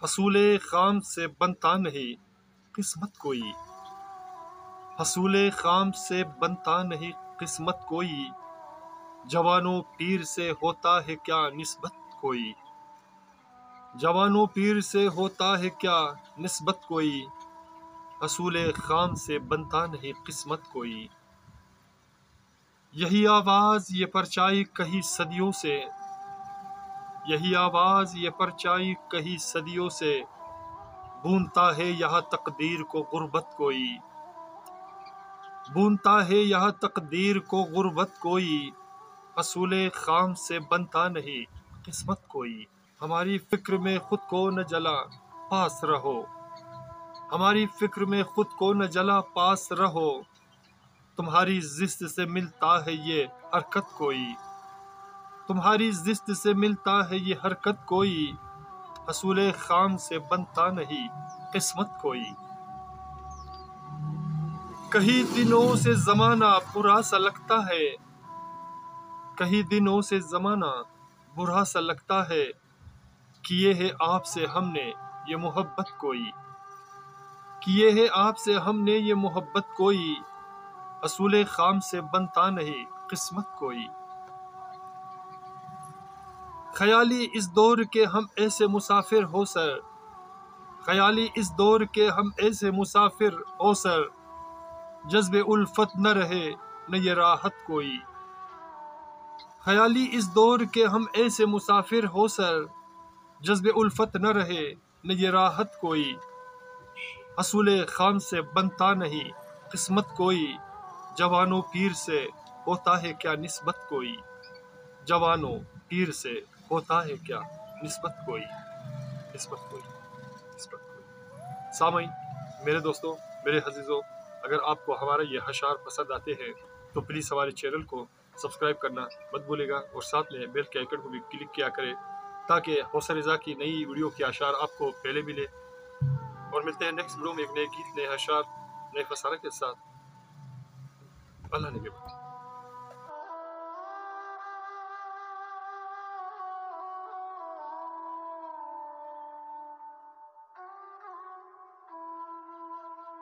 حصول خام سے بنتا نہیں قسمت کوئی، حصول خام سے بنتا نہیں قسمت کوئی، جوانوں پیر سے ہوتا ہے کیا نسبت کوئی، جوانوں پیر سے ہوتا ہے کیا نسبت کوئی، حصول خام سے بنتا نہیں قسمت کوئی۔ یہی آواز یہ پرچائی کہیں صدیوں سے، یہی آواز یہ پرچائی کہیں صدیوں سے، بونتا ہے یہاں تقدیر کو غربت کوئی، بونتا ہے یہاں تقدیر کو غربت کوئی، حصول خام سے بنتا نہیں قسمت کوئی۔ ہماری فکر میں خود کو نہ جلا پاس رہو، ہماری فکر میں خود کو نہ جلا پاس رہو، تمہاری زست سے ملتا ہے یہ حرکت کوئی، تمہاری زست سے ملتا ہے یہ حرکت کوئی، حصول خام سے بنتا نہیں قسمت کوئی۔ کئی دنوں سے زمانہ برا سا لگتا ہے، کئی دنوں سے زمانہ برا سا لگتا ہے، کیے ہے آپ سے ہم نے یہ محبت کوئی، کیے ہے آپ سے ہم نے یہ محبت کوئی، حصول خام سے بنتا نہیں قسمت کوئی۔ خیالی اس دور کے ہم ایسے مسافر ہو سر، خیالی اس دور کے ہم ایسے مسافر ہو سر، جذب الفت نہ رہے نہ یہ راحت کوئی، خیالی اس دور کے ہم ایسے مسافر ہو سر، جذب الفت نہ رہے نہ یہ راحت کوئی، حصول خام سے بنتا نہیں قسمت کوئی، جوانوں پیر سے ہوتا ہے کیا نسبت کوئی، جوانوں پیر سے ہوتا ہے کیا نسبت کوئی، نسبت کوئی، نسبت کوئی۔ سامعین، میرے دوستوں، میرے عزیزوں، اگر آپ کو ہمارا یہ اشعار پسند آتے ہیں تو پلیز ہمارے چینل کو سبسکرائب کرنا مت بھولے گا، اور ساتھ میں بیل کے آئیکن کو بھی کلک کیا کرے تاکہ حوصلہ رضا کی نئی ویڈیو کے اشعار آپ کو پہلے ملے۔ اور ملتے ہیں نیکسٹ ویڈیو میں ایک نئے گیت، نئے اشعار، نئے فسانہ کے ساتھ۔ اللہ نے